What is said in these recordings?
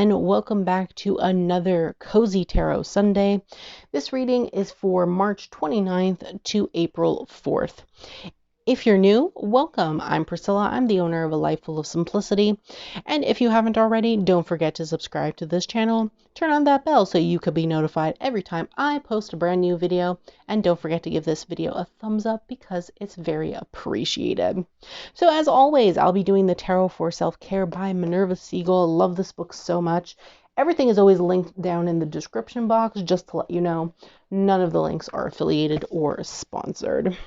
and welcome back to another Cozy Tarot Sunday. This reading is for March 29th to April 4th. If you're new, welcome. I'm Priscilla. I'm the owner of A Life Full of Simplicity. And if you haven't already, don't forget to subscribe to this channel. Turn on that bell so you could be notified every time I post a brand new video. And don't forget to give this video a thumbs up because it's very appreciated. So as always, I'll be doing the Tarot for Self-Care by Minerva Siegel. Love this book so much. Everything is always linked down in the description box, just to let you know. None of the links are affiliated or sponsored.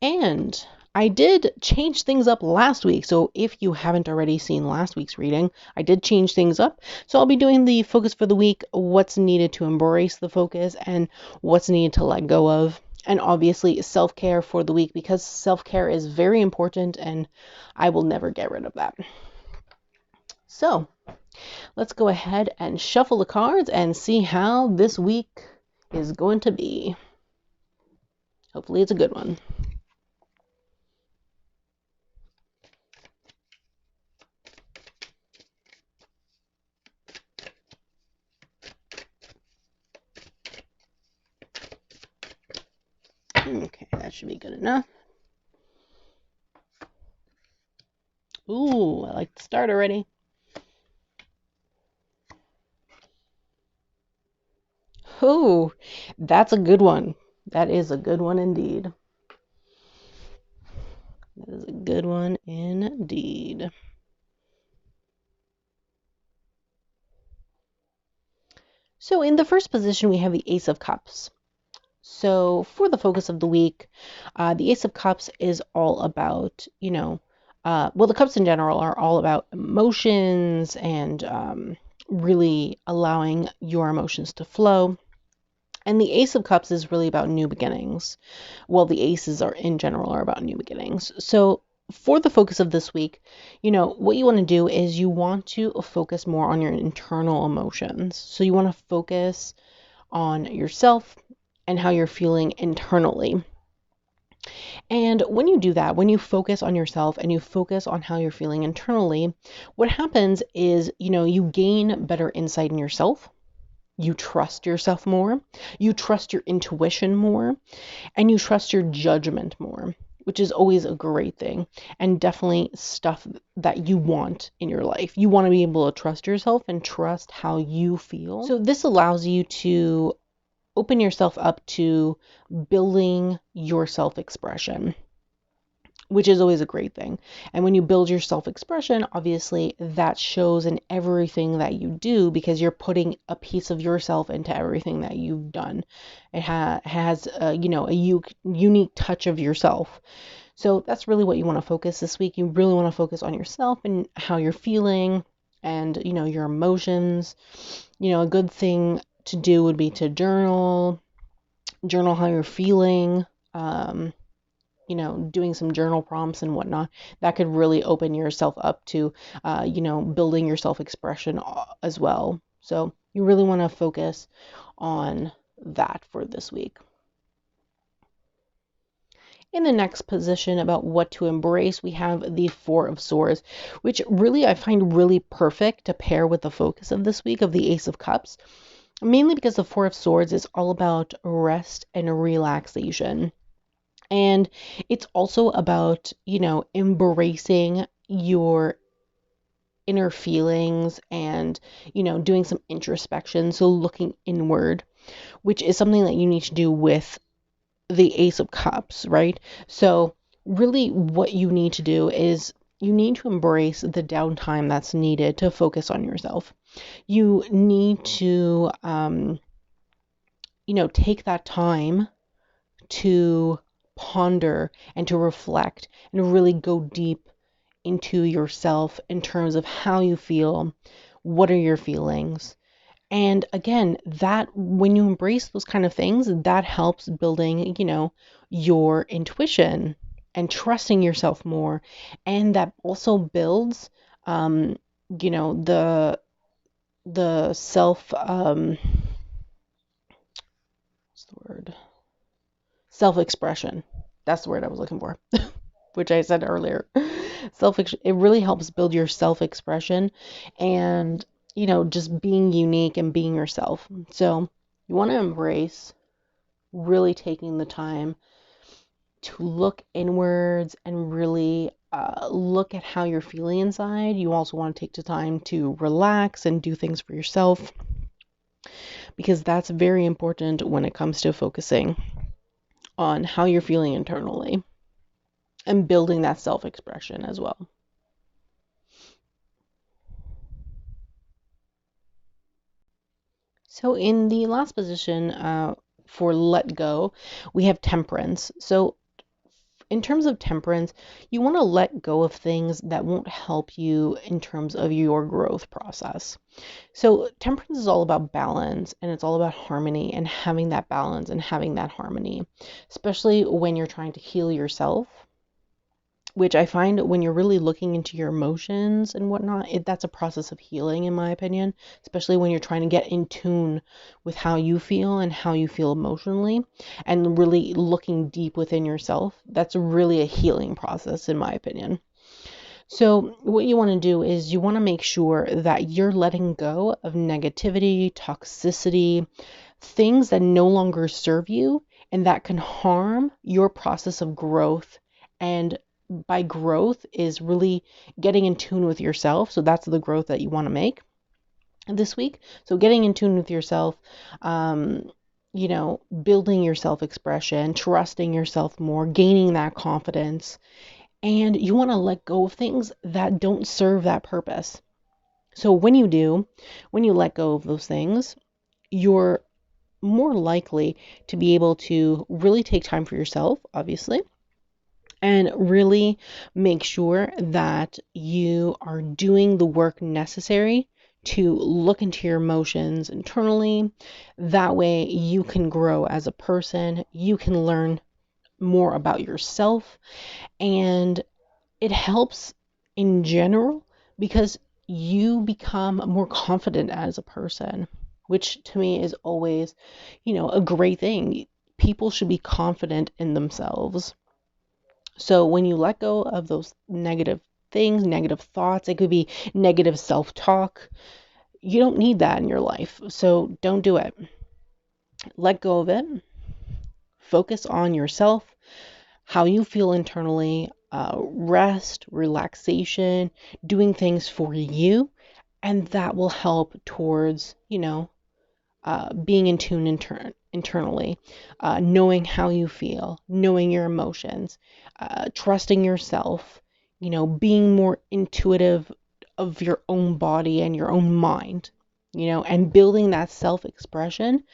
And I did change things up last week, so if you haven't already seen last week's reading, I did change things up. So I'll be doing the focus for the week, what's needed to embrace the focus, and what's needed to let go of. And obviously self-care for the week, because self-care is very important and I will never get rid of that. So let's go ahead and shuffle the cards and see how this week is going to be. Hopefully it's a good one. Okay, that should be good enough. Ooh, I like the start already. Ooh, that's a good one. That is a good one indeed. That is a good one indeed. So in the first position, we have the Ace of Cups. So for the focus of the week, the Ace of Cups is all about, well, the cups in general are all about emotions and really allowing your emotions to flow. And the Ace of Cups is really about new beginnings. Well, the aces are in general are about new beginnings. So for the focus of this week, what you want to do is you want to focus more on your internal emotions. So you want to focus on yourself and how you're feeling internally. And when you do that, when you focus on yourself and you focus on how you're feeling internally, what happens is, you gain better insight in yourself. You trust yourself more. You trust your intuition more. And you trust your judgment more, which is always a great thing and definitely stuff that you want in your life. You want to be able to trust yourself and trust how you feel. So this allows you to open yourself up to building your self-expression, which is always a great thing. And when you build your self-expression, obviously that shows in everything that you do because you're putting a piece of yourself into everything that you've done. It has a unique touch of yourself. So that's really what you want to focus this week. You really want to focus on yourself and how you're feeling and, your emotions. A good thing to do would be to journal how you're feeling, doing some journal prompts and whatnot. That could really open yourself up to, building your self-expression as well. So you really want to focus on that for this week. In the next position about what to embrace, we have the Four of Swords, which really I find really perfect to pair with the focus of this week of the Ace of Cups. Mainly because the Four of Swords is all about rest and relaxation. And it's also about, embracing your inner feelings and, doing some introspection. So looking inward, which is something that you need to do with the Ace of Cups, right? So really what you need to do is you need to embrace the downtime that's needed to focus on yourself. You need to, take that time to ponder and to reflect and really go deep into yourself in terms of how you feel, what are your feelings. And again, that when you embrace those kind of things, that helps building, your intuition and trusting yourself more. And that also builds, the self, what's the word? Self-expression. That's the word I was looking for, which I said earlier. It really helps build your self-expression and, just being unique and being yourself. So you want to embrace really taking the time to look inwards and really look at how you're feeling inside. You also want to take the time to relax and do things for yourself, because that's very important when it comes to focusing on how you're feeling internally and building that self-expression as well. So in the last position for let go, we have temperance. So in terms of temperance, you want to let go of things that won't help you in terms of your growth process. So temperance is all about balance, and it's all about harmony and having that balance and having that harmony, especially when you're trying to heal yourself, which I find when you're really looking into your emotions and whatnot, that's a process of healing, in my opinion, especially when you're trying to get in tune with how you feel and how you feel emotionally and really looking deep within yourself. That's really a healing process, in my opinion. So what you want to do is you want to make sure that you're letting go of negativity, toxicity, things that no longer serve you and that can harm your process of growth. And by growth is really getting in tune with yourself. So that's the growth that you want to make this week. So getting in tune with yourself, building your self-expression, trusting yourself more, gaining that confidence. And you want to let go of things that don't serve that purpose. So when you let go of those things, you're more likely to be able to really take time for yourself, obviously, and really make sure that you are doing the work necessary to look into your emotions internally. That way you can grow as a person, you can learn more about yourself, and it helps in general because you become more confident as a person, which to me is always, a great thing. People should be confident in themselves. So when you let go of those negative things, negative thoughts, it could be negative self-talk. You don't need that in your life. So don't do it. Let go of it. Focus on yourself, how you feel internally, rest, relaxation, doing things for you, and that will help towards, being in tune internally, knowing how you feel, knowing your emotions, trusting yourself, being more intuitive of your own body and your own mind, and building that self-expression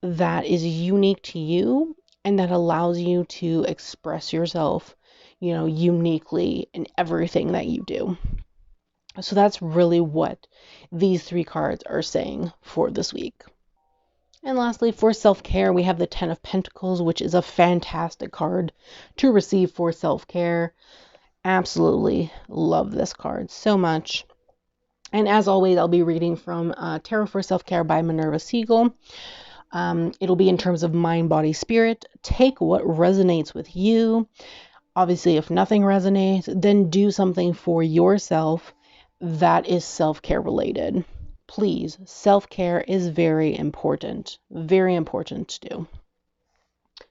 that is unique to you and that allows you to express yourself, uniquely in everything that you do. So that's really what these three cards are saying for this week. And lastly, for self-care, we have the Ten of Pentacles, which is a fantastic card to receive for self-care. Absolutely love this card so much. And as always, I'll be reading from Tarot for Self-Care by Minerva Siegel. It'll be in terms of mind, body, spirit. Take what resonates with you. Obviously, if nothing resonates, then do something for yourself that is self-care related. Please, self-care is very important to do.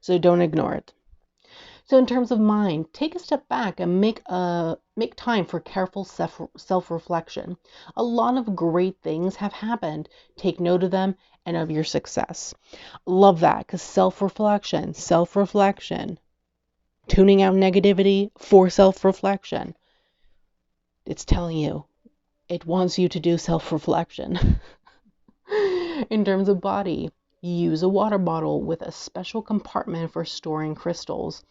So don't ignore it. So in terms of mind, take a step back and make time for careful self-reflection. A lot of great things have happened. Take note of them and of your success. Love that, because self-reflection, tuning out negativity for self-reflection. It's telling you, it wants you to do self-reflection. In terms of body, use a water bottle with a special compartment for storing crystals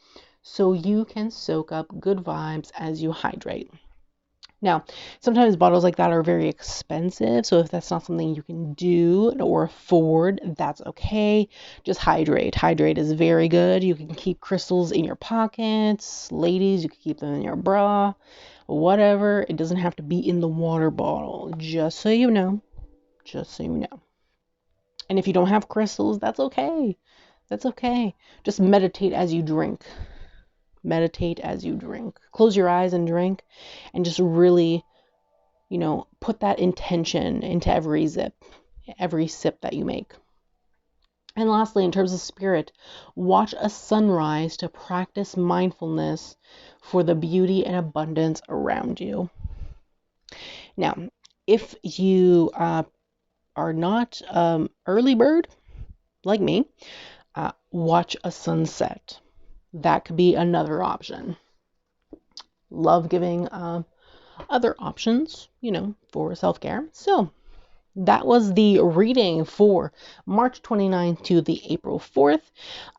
so you can soak up good vibes as you hydrate. Now, sometimes bottles like that are very expensive, so if that's not something you can do or afford, that's okay. Just hydrate. Hydrate is very good. You can keep crystals in your pockets. Ladies, you can keep them in your bra. Whatever. It doesn't have to be in the water bottle, just so you know. And if you don't have crystals, that's okay. Just meditate as you drink. meditate as you drink. Close your eyes and drink, and just really, put that intention into every sip that you make. And lastly, in terms of spirit, watch a sunrise to practice mindfulness for the beauty and abundance around you. Now, if you are not early bird like me, watch a sunset. That could be another option. Love giving other options, for self-care. So that was the reading for March 29th to the April 4th.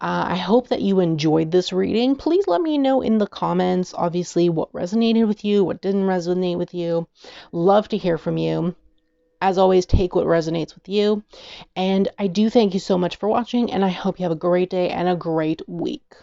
I hope that you enjoyed this reading. Please let me know in the comments, obviously, what resonated with you, what didn't resonate with you. Love to hear from you. As always, take what resonates with you. And I do thank you so much for watching, and I hope you have a great day and a great week.